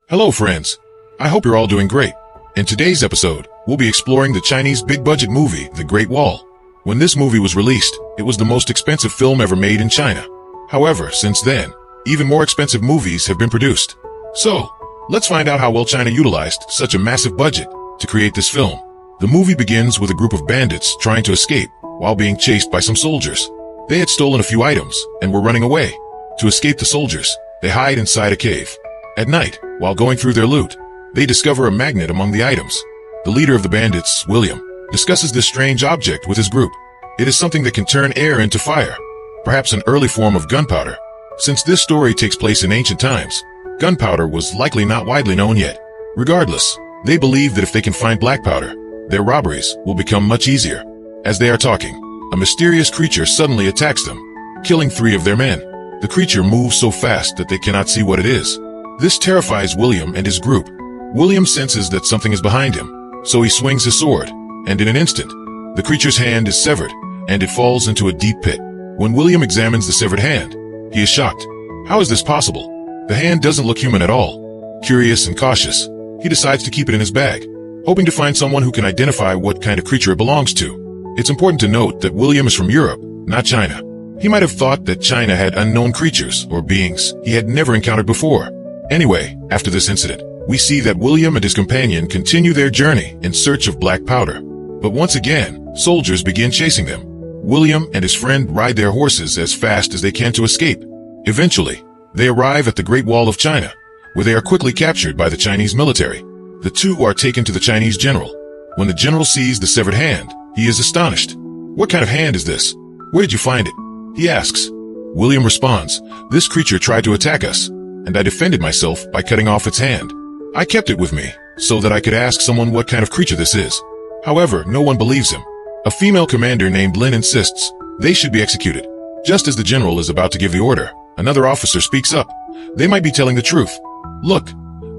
Hello friends, I hope you're all doing great. In today's episode, we'll be exploring the Chinese big-budget movie, The Great Wall. When this movie was released, it was the most expensive film ever made in China. However, since then, even more expensive movies have been produced. So, let's find out how well China utilized such a massive budget to create this film. The movie begins with a group of bandits trying to escape while being chased by some soldiers. They had stolen a few items and were running away. To escape the soldiers, they hide inside a cave. At night, while going through their loot, they discover a magnet among the items. The leader of the bandits, William, discusses this strange object with his group. It is something that can turn air into fire, perhaps an early form of gunpowder. Since this story takes place in ancient times, gunpowder was likely not widely known yet. Regardless, they believe that if they can find black powder, their robberies will become much easier. As they are talking, a mysterious creature suddenly attacks them, killing 3 of their men. The creature moves so fast that they cannot see what it is. This terrifies William and his group. William senses that something is behind him, so he swings his sword, and in an instant, the creature's hand is severed, and it falls into a deep pit. When William examines the severed hand, he is shocked. How is this possible? The hand doesn't look human at all. Curious and cautious, he decides to keep it in his bag, hoping to find someone who can identify what kind of creature it belongs to. It's important to note that William is from Europe, not China. He might have thought that China had unknown creatures or beings he had never encountered before. Anyway, after this incident, we see that William and his companion continue their journey in search of black powder. But once again, soldiers begin chasing them. William and his friend ride their horses as fast as they can to escape. Eventually, they arrive at the Great Wall of China, where they are quickly captured by the Chinese military. The two are taken to the Chinese general. When the general sees the severed hand, he is astonished. "What kind of hand is this? Where did you find it?" he asks. William responds, "This creature tried to attack us, and I defended myself by cutting off its hand. I kept it with me, so that I could ask someone what kind of creature this is." However, no one believes him. A female commander named Lin insists they should be executed. Just as the general is about to give the order, another officer speaks up. They might be telling the truth. "Look,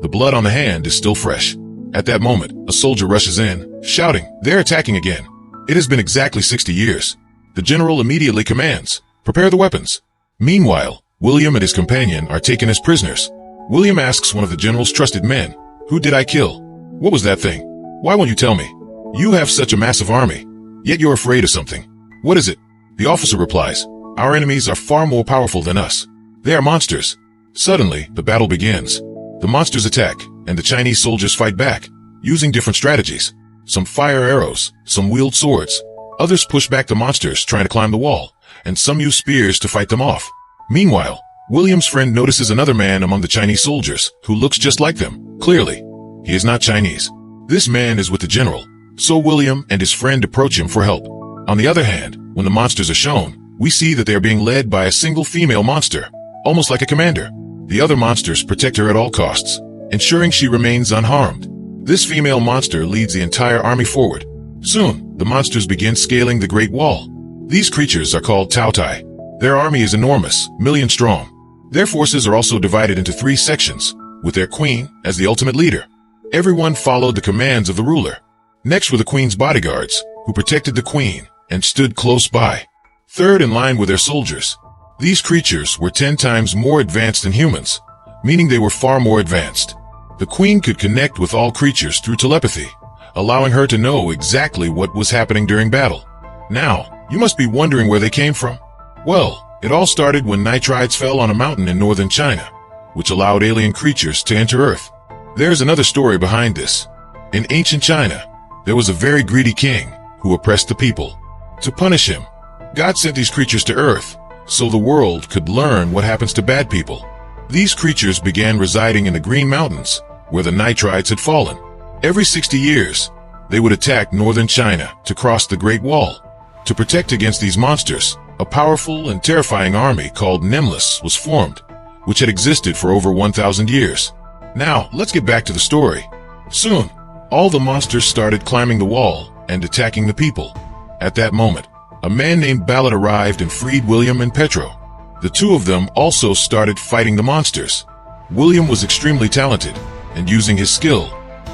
the blood on the hand is still fresh." At that moment, a soldier rushes in, shouting, "They're attacking again." It has been exactly 60 years. The general immediately commands, "Prepare the weapons." Meanwhile, William and his companion are taken as prisoners. William asks one of the general's trusted men, "Who did I kill? What was that thing? Why won't you tell me? You have such a massive army, yet you're afraid of something. What is it?" The officer replies, "Our enemies are far more powerful than us. They are monsters." Suddenly, the battle begins. The monsters attack, and the Chinese soldiers fight back, using different strategies. Some fire arrows, some wield swords. Others push back the monsters trying to climb the wall, and some use spears to fight them off. Meanwhile, William's friend notices another man among the Chinese soldiers who looks just like them. Clearly, he is not Chinese. This man is with the general, so William and his friend approach him for help. On the other hand, when the monsters are shown, we see that they are being led by a single female monster, almost like a commander. The other monsters protect her at all costs, ensuring she remains unharmed. This female monster leads the entire army forward. Soon, the monsters begin scaling the Great Wall. These creatures are called Tao Tai. Their army is enormous, million strong. Their forces are also divided into 3 sections, with their queen as the ultimate leader. Everyone followed the commands of the ruler. Next were the queen's bodyguards, who protected the queen and stood close by. Third in line were their soldiers. These creatures were 10 times more advanced than humans, meaning they were far more advanced. The queen could connect with all creatures through telepathy, allowing her to know exactly what was happening during battle. Now, you must be wondering where they came from. Well, it all started when nitrites fell on a mountain in northern China, which allowed alien creatures to enter Earth. There's another story behind this. In ancient China, there was a very greedy king who oppressed the people. To punish him, God sent these creatures to Earth, so the world could learn what happens to bad people. These creatures began residing in the Green Mountains, where the nitrites had fallen. Every 60 years, they would attack northern China to cross the Great Wall. To protect against these monsters, a powerful and terrifying army called Nameless was formed, which had existed for over 1,000 years. Now, let's get back to the story. Soon, all the monsters started climbing the wall and attacking the people. At that moment, a man named Ballard arrived and freed William and Petro. The two of them also started fighting the monsters. William was extremely talented, and using his skill,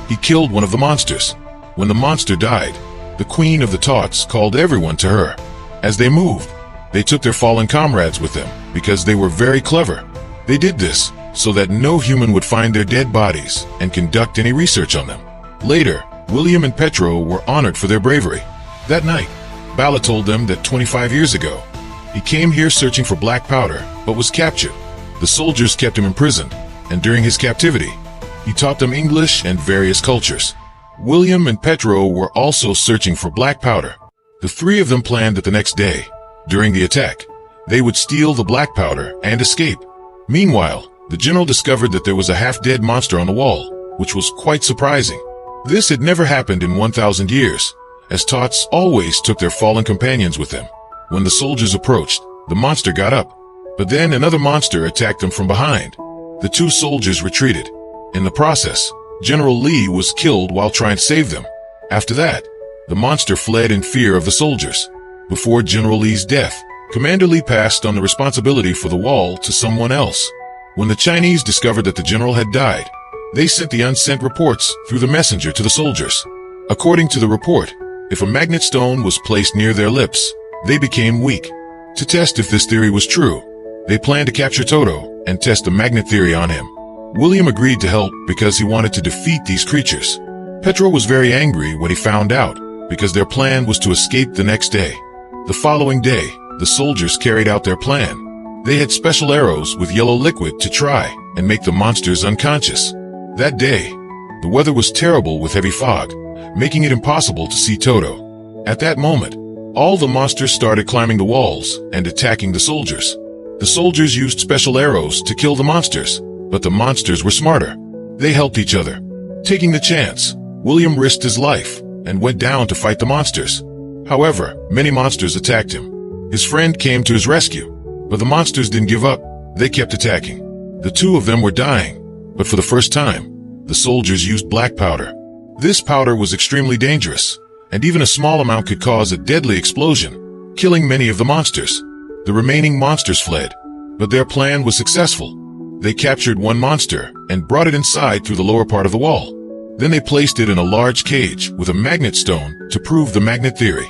he killed one of the monsters. When the monster died, the Queen of the Tots called everyone to her. As they moved, they took their fallen comrades with them because they were very clever. They did this so that no human would find their dead bodies and conduct any research on them. Later, William and Petro were honored for their bravery. That night, Bala told them that 25 years ago, he came here searching for black powder, but was captured. The soldiers kept him imprisoned, and during his captivity, he taught them English and various cultures. William and Petro were also searching for black powder. The three of them planned that the next day, during the attack, they would steal the black powder and escape. Meanwhile, the general discovered that there was a half-dead monster on the wall, which was quite surprising. This had never happened in 1,000 years, as Tots always took their fallen companions with them. When the soldiers approached, the monster got up, but then another monster attacked them from behind. The two soldiers retreated. In the process, General Li was killed while trying to save them. After that, the monster fled in fear of the soldiers. Before General Li's death, Commander Li passed on the responsibility for the wall to someone else. When the Chinese discovered that the general had died, they sent the unsent reports through the messenger to the soldiers. According to the report, if a magnet stone was placed near their lips, they became weak. To test if this theory was true, they planned to capture Toto and test the magnet theory on him. William agreed to help because he wanted to defeat these creatures. Petro was very angry when he found out, because their plan was to escape the next day. The following day, the soldiers carried out their plan. They had special arrows with yellow liquid to try and make the monsters unconscious. That day, the weather was terrible with heavy fog, making it impossible to see Toto. At that moment, all the monsters started climbing the walls and attacking the soldiers. The soldiers used special arrows to kill the monsters, but the monsters were smarter. They helped each other. Taking the chance, William risked his life and went down to fight the monsters. However, many monsters attacked him. His friend came to his rescue, but the monsters didn't give up. They kept attacking. The two of them were dying, but for the first time, the soldiers used black powder. This powder was extremely dangerous, and even a small amount could cause a deadly explosion, killing many of the monsters. The remaining monsters fled, but their plan was successful. They captured one monster and brought it inside through the lower part of the wall. Then they placed it in a large cage with a magnet stone to prove the magnet theory.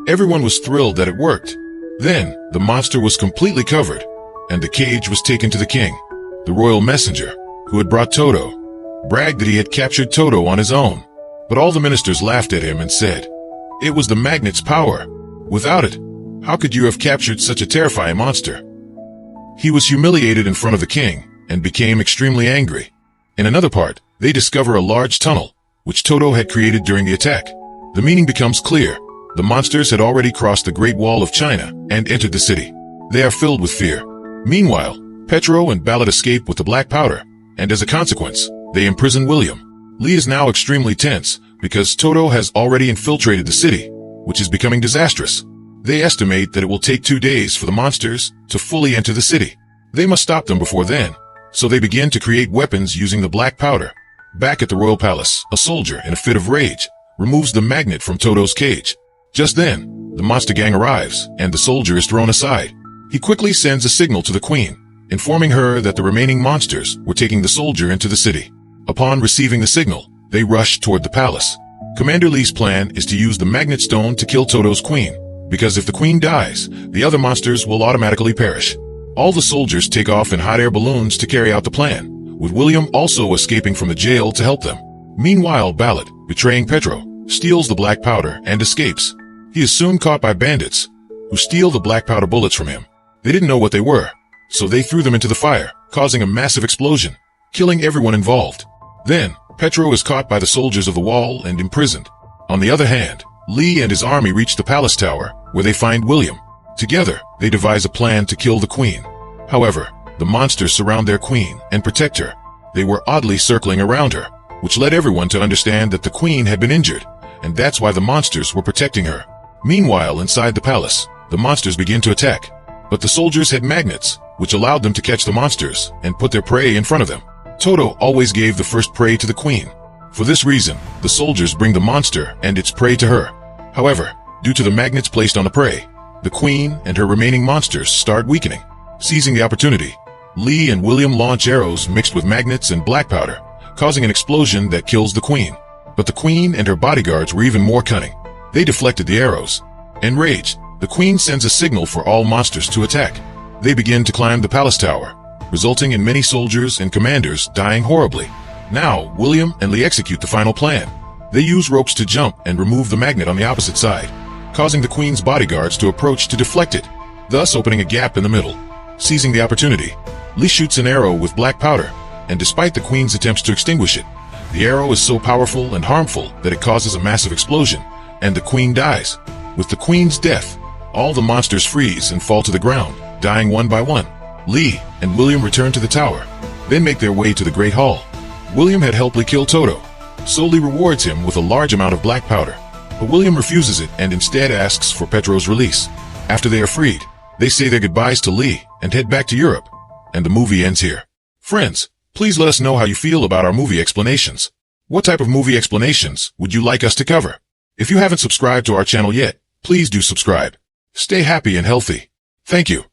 Everyone was thrilled that it worked. Then, the monster was completely covered, and the cage was taken to the king. The royal messenger, who had brought Toto, bragged that he had captured Toto on his own. But all the ministers laughed at him and said, "It was the magnet's power. Without it, how could you have captured such a terrifying monster?" He was humiliated in front of the king and became extremely angry. In another part, they discover a large tunnel, which Toto had created during the attack. The meaning becomes clear. The monsters had already crossed the Great Wall of China and entered the city. They are filled with fear. Meanwhile, Petro and Ballad escape with the black powder, and as a consequence, they imprison William. Li is now extremely tense because Toto has already infiltrated the city, which is becoming disastrous. They estimate that it will take 2 days for the monsters to fully enter the city. They must stop them before then, so they begin to create weapons using the black powder. Back at the royal palace, a soldier, in a fit of rage, removes the magnet from Toto's cage. Just then, the monster gang arrives, and the soldier is thrown aside. He quickly sends a signal to the queen, informing her that the remaining monsters were taking the soldier into the city. Upon receiving the signal, they rush toward the palace. Commander Li's plan is to use the magnet stone to kill Toto's queen, because if the queen dies, the other monsters will automatically perish. All the soldiers take off in hot air balloons to carry out the plan, with William also escaping from the jail to help them. Meanwhile, Ballad, betraying Petro, steals the black powder and escapes. He is soon caught by bandits, who steal the black powder bullets from him. They didn't know what they were, so they threw them into the fire, causing a massive explosion, killing everyone involved. Then, Petro is caught by the soldiers of the wall and imprisoned. On the other hand, Li and his army reach the palace tower, where they find William. Together, they devise a plan to kill the queen. However, the monsters surround their queen and protect her. They were oddly circling around her, which led everyone to understand that the queen had been injured, and that's why the monsters were protecting her. Meanwhile, inside the palace, the monsters begin to attack. But the soldiers had magnets, which allowed them to catch the monsters and put their prey in front of them. Toto always gave the first prey to the queen. For this reason, the soldiers bring the monster and its prey to her. However, due to the magnets placed on the prey, the queen and her remaining monsters start weakening. Seizing the opportunity, Li and William launch arrows mixed with magnets and black powder, causing an explosion that kills the queen. But the queen and her bodyguards were even more cunning. They deflected the arrows. Enraged, the queen sends a signal for all monsters to attack. They begin to climb the palace tower, resulting in many soldiers and commanders dying horribly. Now, William and Lee execute the final plan. They use ropes to jump and remove the magnet on the opposite side, causing the Queen's bodyguards to approach to deflect it, thus opening a gap in the middle. Seizing the opportunity, Lee shoots an arrow with black powder, and despite the Queen's attempts to extinguish it, the arrow is so powerful and harmful that it causes a massive explosion, and the Queen dies. With the Queen's death, all the monsters freeze and fall to the ground, dying one by one. Lee and William return to the tower, then make their way to the Great Hall. William had helped Lee kill Toto, so Lee rewards him with a large amount of black powder. But William refuses it and instead asks for Petro's release. After they are freed, they say their goodbyes to Lee and head back to Europe. And the movie ends here. Friends, please let us know how you feel about our movie explanations. What type of movie explanations would you like us to cover? If you haven't subscribed to our channel yet, please do subscribe. Stay happy and healthy. Thank you.